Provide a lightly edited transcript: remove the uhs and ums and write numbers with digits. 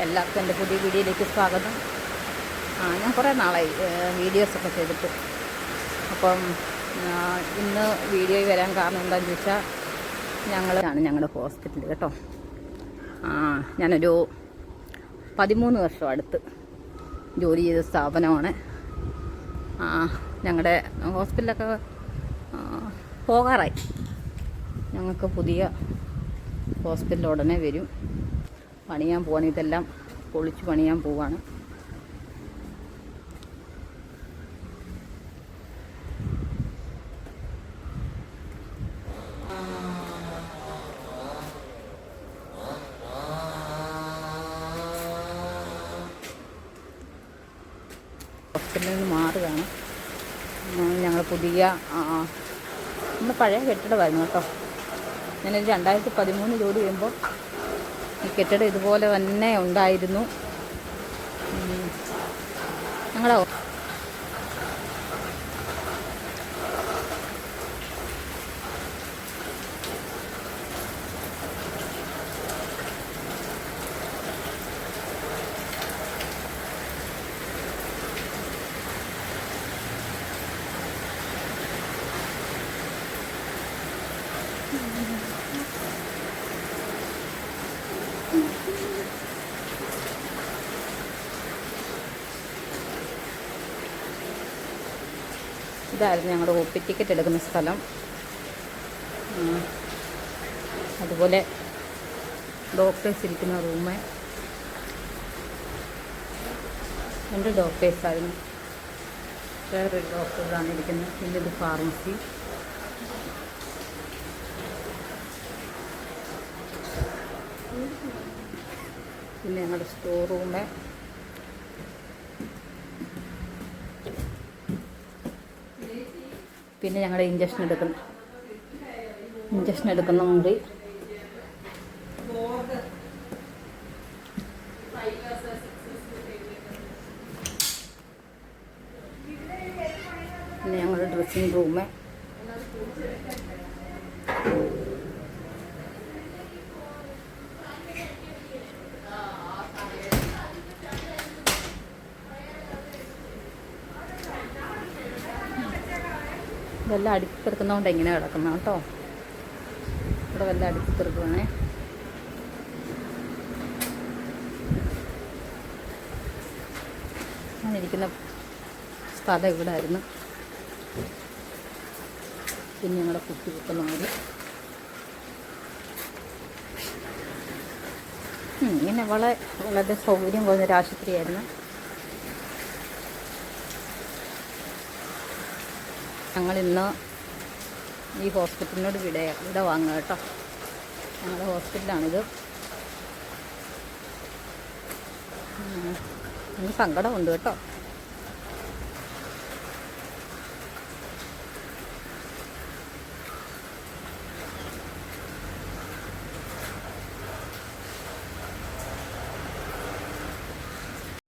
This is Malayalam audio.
എല്ലാവർക്കും എൻ്റെ പുതിയ വീഡിയോയിലേക്ക് സ്വാഗതം. ഞാൻ കുറേ നാളായി വീഡിയോസൊക്കെ ചെയ്തിട്ട്. അപ്പം ഇന്ന് വീഡിയോയിൽ വരാൻ കാരണം എന്താണെന്ന് ചോദിച്ചാൽ ഞങ്ങളുടെ ഹോസ്പിറ്റൽ കേട്ടോ. ഞാനൊരു 13 വർഷം അടുത്ത് ജോലി ചെയ്ത സ്ഥാപനമാണ്. ഞങ്ങളുടെ ഹോസ്പിറ്റലൊക്കെ പോകാറായി. ഞങ്ങൾക്ക് പുതിയ ഹോസ്പിറ്റൽ ഉടനെ വരും. പണിയാൻ പോവാണ്, ഇതെല്ലാം പൊളിച്ച് പണിയാൻ പോവാണ്. ഹോസ്പിറ്റലിൽ നിന്ന് മാറുകയാണ്. ഞങ്ങൾ പുതിയ നമ്മൾ പഴയ കെട്ടിടമായിരുന്നു കേട്ടോ. ഞാനൊരു 2013 ജോലി ചെയ്യുമ്പോൾ ഈ കെട്ടിടം ഇതുപോലെ തന്നെ ഉണ്ടായിരുന്നു. ഞങ്ങളുടെ ഇതായിരുന്നു ഞങ്ങളുടെ OP ടിക്കറ്റ് എടുക്കുന്ന സ്ഥലം. അതുപോലെ ഡോക്ടേഴ്സ് ഇരിക്കുന്ന റൂമ് 2 ഡോക്ടേഴ്സായിരുന്നു. വേറൊരു ഡോക്ടറാണ് ഇരിക്കുന്നത്. പിന്നെ ഇത് ഫാർമസി. പിന്നെ ഞങ്ങളുടെ സ്റ്റോർ റൂമ്. പിന്നെ ഞങ്ങളുടെ ഇഞ്ചക്ഷൻ എടുക്കുന്ന മുറി. പിന്നെ ഞങ്ങളുടെ ഡ്രസ്സിങ് റൂമ്. ഇതെല്ലാം അടുക്കിക്കിടക്കുന്നതുകൊണ്ട് എങ്ങനെ കിടക്കുന്ന കേട്ടോ. ഇവിടെ വല്ല അടുക്കിക്കിടക്കുവാണേ. ഞാനിരിക്കുന്ന സ്ഥലം ഇവിടെ ആയിരുന്നു. പിന്നെ ഞങ്ങളുടെ കുട്ടി വെക്കുന്ന മുറി. ഇങ്ങനെ വളരെ സൗകര്യം കുറഞ്ഞൊരു ആശുപത്രിയായിരുന്നു. ഞങ്ങളിന്ന് ഈ ഹോസ്പിറ്റലിനോട് വിട വാങ്ങുക കേട്ടോ. ഞങ്ങളുടെ ഹോസ്പിറ്റലാണിത്. എനിക്ക് സങ്കടമുണ്ട് കേട്ടോ.